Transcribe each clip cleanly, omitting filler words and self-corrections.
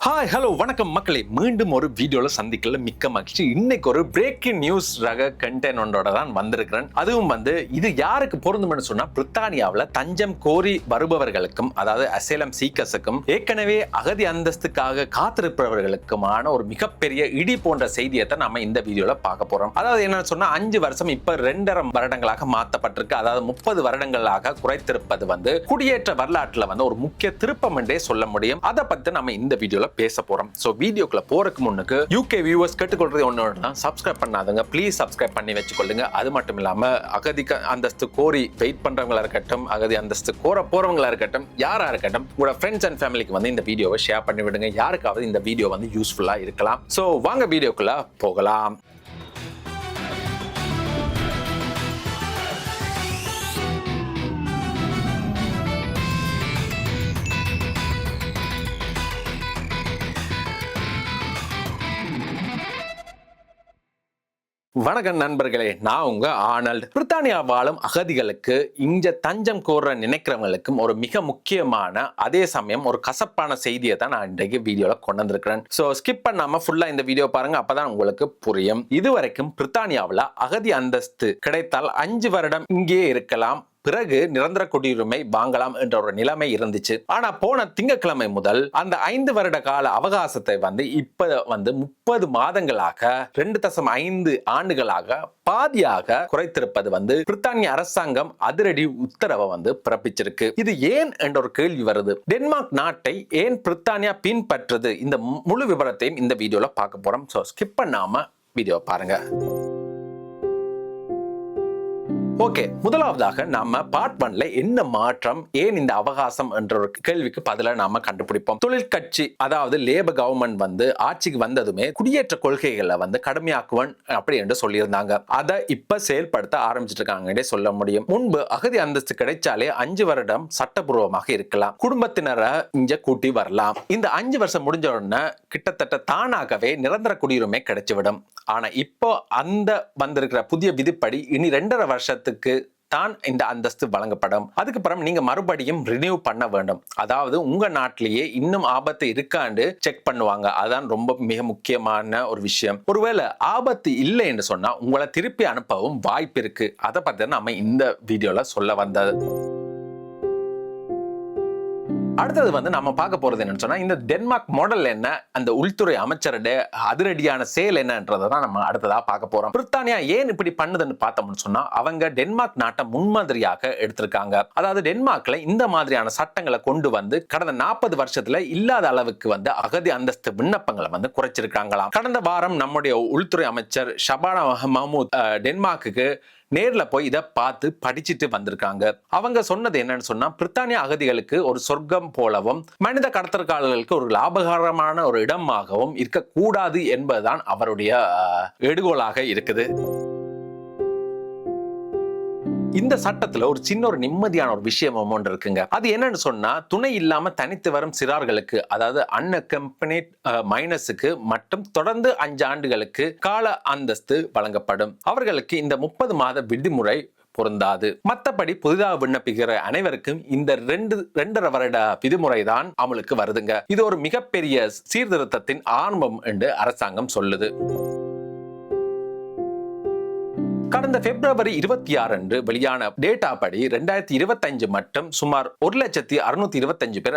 Hi hello வணக்கம் மக்களே, மீண்டும் ஒரு வீடியோல சந்திக்கல மிக்க மகிழ்ச்சி. இன்னைக்கு ஒரு பிரேக்கிங் நியூஸ் ரக கண்டென்ட் ஒன்றோட தான் வந்திருக்கிறேன். அதுவும் இது யாருக்கு பொருந்தும்னு சொன்னா, பிரித்தானியாவில் தஞ்சம் கோரி வருபவர்களுக்கும், அதாவது அசைலம் சீக்கர்ஸுக்கும், ஏற்கனவே அகதி அந்தஸ்துக்காக காத்திருப்பவர்களுக்குமான ஒரு மிகப்பெரிய இடி போன்ற செய்தியை தான் நம்ம இந்த வீடியோல பார்க்க போறோம். அதாவது என்னன்னு சொன்னா, 5 வருஷம் இப்ப 2.5 வருடங்களாக மாற்றப்பட்டிருக்கு. அதாவது 30 வருடங்களாக குறைத்திருப்பது குடியேற்ற வரலாற்றுல ஒரு முக்கிய திருப்பம் என்றே சொல்ல முடியும். அதை பத்தி நம்ம இந்த வீடியோல பேச போறோம். சோ வீடியோக்குள்ள போறதுக்கு முன்னுக்கு யூகே வியூவர்ஸ் கேட்டுக்கொள்றது ஒண்ணு, சப்ஸ்கிரைப் பண்ணாதவங்க ப்ளீஸ் சப்ஸ்கிரைப் பண்ணி வச்சுக்கொள்ளுங்க. அது மட்டும் இல்லாம அகதி அந்தஸ்து கோரி வெயிட் பண்றவங்களா இருக்கட்டும், அகதி அந்தஸ்து கோர போறவங்களா இருக்கட்டும், யாரா இருக்கட்டும், உங்களோட ஃப்ரெண்ட்ஸ் அண்ட் ஃபேமிலிக்கு இந்த வீடியோவை ஷேர் பண்ணி விடுங்க. யாருக்காவது இந்த வீடியோ யூஸ்ஃபுல்லா இருக்கலாம். சோ வாங்க வீடியோக்குள்ள போகலாம். வணக்கம் நண்பர்களே, நான் உங்க ஆனல்ட். பிரித்தானியா வாழும் அகதிகளுக்கு, இங்க தஞ்சம் கோர நினைக்கிறவங்களுக்கும் ஒரு மிக முக்கியமான, அதே சமயம் ஒரு கசப்பான செய்தியை தான் நான் இன்றைக்கு வீடியோல கொண்டு வந்திருக்கிறேன். சோ ஸ்கிப் பண்ணாம ஃபுல்லா இந்த வீடியோ பாருங்க, அப்பதான் உங்களுக்கு புரியும். இதுவரைக்கும் பிரித்தானியாவில் அகதி அந்தஸ்து கிடைத்தால் 5 வருடம் இங்கே இருக்கலாம், பிறகு நிரந்தர குடியுரிமை வாங்கலாம் என்ற ஒரு நிலைமை இருந்துச்சு. ஆனா போன திங்கட்கிழமை முதல் அந்த 5 வருட கால அவகாசத்தை இப்ப 30 மாதங்களாக 2.5 ஆண்டுகளாக பாதியாக குறைத்திருப்பது பிரித்தானிய அரசாங்கம் அதிரடி உத்தரவை பிறப்பிச்சிருக்கு. இது ஏன் என்ற ஒரு கேள்வி வருது. டென்மார்க் நாட்டை ஏன் பிரித்தானியா பின்பற்றுது? இந்த முழு விவரத்தையும் இந்த வீடியோல பார்க்க போறோம். சோ ஸ்கிப் பண்ணாம வீடியோ பாருங்க. ஓகே, முதலாவதாக நாம பார்ட் 1ல என்ன மாற்றம், ஏன் இந்த அவகாசம் என்ற ஒரு கேள்விக்கு பதில நாம கண்டுபிடிப்போம். தொழிற்கட்சி, அதாவது லேபர் கவர்மெண்ட் ஆட்சிக்கு வந்ததுமே குடியேற்ற கொள்கைகளை கடுமையாக்குவன் அப்படி என்று சொல்லியிருந்தாங்க. அதை இப்ப செயல்படுத்த ஆரம்பிச்சிட்டு இருக்காங்க சொல்ல முடியும். முன்பு அகதி அந்தஸ்து கிடைச்சாலே 5 வருடம் சட்டபூர்வமாக இருக்கலாம், குடும்பத்தினரை இங்க கூட்டி வரலாம். இந்த 5 வருஷம் முடிஞ்ச உடனே கிட்டத்தட்ட தானாகவே நிரந்தர குடியுரிமை கிடைச்சுவிடும். ஆனா இப்போ அந்த வந்திருக்கிற புதிய விதிப்படி இனி 2.5 வருஷத்துக்கு தான் இந்த அந்தஸ்து வழங்கப்படும். அதுக்கப்புறம் நீங்க மறுபடியும் ரினியூ பண்ண வேண்டும். அதாவது உங்க நாட்டிலேயே இன்னும் ஆபத்து இருக்காண்டு செக் பண்ணுவாங்க. அதான் ரொம்ப மிக முக்கியமான ஒரு விஷயம். ஒருவேளை ஆபத்து இல்லை என்று சொன்னா உங்களை திருப்பி அனுப்பவும் வாய்ப்பு இருக்கு. அதை பத்தி நம்ம இந்த வீடியோல சொல்ல வந்தது. அடுத்தது நம்ம பார்க்க போறது என்னன்னு சொன்னா, இந்த டென்மார்க் மாடல் என்ன, அந்த உள்துறை அமைச்சருடைய அதிரடியான செயல் என்னன்றதை தான் நம்ம அடுத்ததா பார்க்க போறோம். பிரித்தானியா ஏன் இப்படி பண்ணுதுன்னு பார்த்தோம்னு சொன்னா, அவங்க டென்மார்க் நாட்டை முன்மாதிரியாக எடுத்திருக்காங்க. அதாவது டென்மார்க்ல இந்த மாதிரியான சட்டங்களை கொண்டு கடந்த 40 வருஷத்துல இல்லாத அளவுக்கு அகதி அந்தஸ்து விண்ணப்பங்களை குறைச்சிருக்காங்களாம். கடந்த வாரம் நம்முடைய உள்துறை அமைச்சர் ஷபானா மஹமூத் டென்மார்க்குக்கு நேர்ல போய் இதை பார்த்து படிச்சுட்டு வந்திருக்காங்க. அவங்க சொன்னது என்னன்னு சொன்னா, பிரித்தானிய அகதிகளுக்கு ஒரு சொர்க்கம் போலவும், மனித கடத்தல்காரர்களுக்கு ஒரு லாபகரமான ஒரு இடமாகவும் இருக்கக்கூடாது என்பதுதான் அவருடைய எடுகோலாக இருக்குது. இந்த சட்டத்துல ஒரு சின்ன ஒரு நிம்மதியான ஒரு விஷயம் ஒன்று இருக்குங்க. அது என்னன்னு சொன்னா, துணை இல்லாம தனித்து வரும் சிறார்களுக்கு, அதாவது அன்அக்கம்பனிட் மைனஸுக்கு மட்டும் தொடர்ந்து 5 ஆண்டுகளுக்கு கால அந்தஸ்து வழங்கப்படும். அவர்களுக்கு இந்த 30 மாத விடுமுறை பொருந்தாது. மற்றபடி புதிதாக விண்ணப்பிக்கிற அனைவருக்கும் இந்த 2.5 வருட விடுமுறை தான் அமலுக்கு வருதுங்க. இது ஒரு மிகப்பெரிய சீர்திருத்தத்தின் ஆரம்பம் என்று அரசாங்கம் சொல்லுது. கடந்த பிப்ரவரி 26 அன்று வெளியான டேட்டா படி 2025 மட்டும் சுமார் 1,625,000 பேர்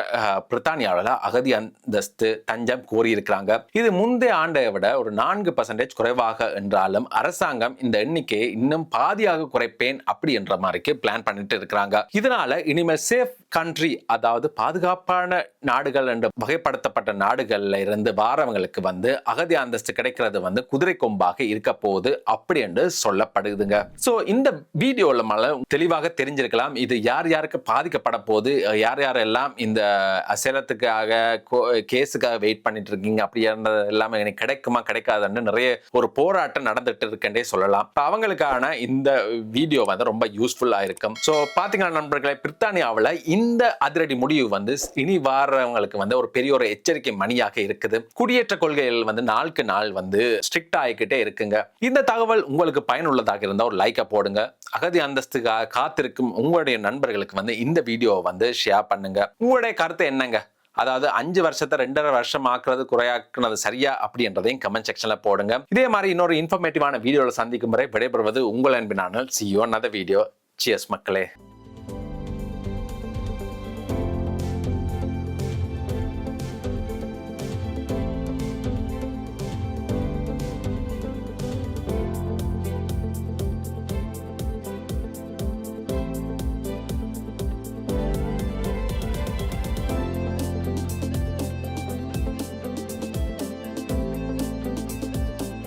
பிரித்தானியாவில் அகதி அந்தஸ்து தஞ்சம் கோரியிருக்கிறாங்க. இது முந்தைய ஆண்டை விட ஒரு 4% குறைவாக என்றாலும் அரசாங்கம் இந்த எண்ணிக்கையை இன்னும் பாதியாக குறைப்பேன் அப்படி என்ற மாதிரிக்கு பிளான் பண்ணிட்டு இருக்கிறாங்க. இதனால இனிமேல் சேஃப் கண்ட்ரி, அதாவது பாதுகாப்பான நாடுகள் என்று வகைப்படுத்தப்பட்ட நாடுகள்ல இருந்து வாரவங்களுக்கு அகதி அந்தஸ்து கிடைக்கிறது குதிரை கொம்பாக இருக்க போகுது அப்படி என்று சொல்லப்படுதுங்க. சோ இந்த வீடியோல தெளிவாக தெரிஞ்சிருக்கலாம் இது யார் யாருக்கு பாதிக்கப்பட போகுது, யார் யாரெல்லாம் இந்த அசைலத்துக்காக கேஸுக்காக வெயிட் பண்ணிட்டு இருக்கீங்க அப்படி எல்லாமே எனக்கு கிடைக்குமா கிடைக்காதுன்னு நிறைய ஒரு போராட்டம் நடந்துட்டு இருக்கே சொல்லலாம். அவங்களுக்கான இந்த வீடியோ ரொம்ப யூஸ்ஃபுல்லா இருக்கும். சோ பாத்தீங்கன்னா நண்பர்களே, பிரித்தானியாவில் இந்த அதிரடி முடிவு இனி வாரவங்களுக்கு ஒரு பெரிய ஒரு எச்சரிக்கை மணியாக இருக்குது. குடியேற்ற கொள்கைகள் நாளுக்கு நாள் ஸ்ட்ரிக்ட் ஆகிக்கிட்டே இருக்குங்க. இந்த தகவல் உங்களுக்கு பயனுள்ளதாக இருந்தால் ஒரு லைக்கை போடுங்க. அகதி அந்தஸ்துக்காக காத்திருக்கும் உங்களுடைய நண்பர்களுக்கு இந்த வீடியோவை ஷேர் பண்ணுங்க. உங்களுடைய கருத்து என்னங்க? அதாவது 5 வருஷத்தை 2.5 வருஷம் ஆக்குறது குறையாக்குனது சரியா அப்படின்றதையும் கமெண்ட் செக்ஷன்ல போடுங்க. இதே மாதிரி இன்னொரு இன்ஃபர்மேட்டிவான வீடியோவில் சந்திக்கும் வரை விடைபெறுவது உங்கள் அன்பினான see you another video. Cheers மக்களே.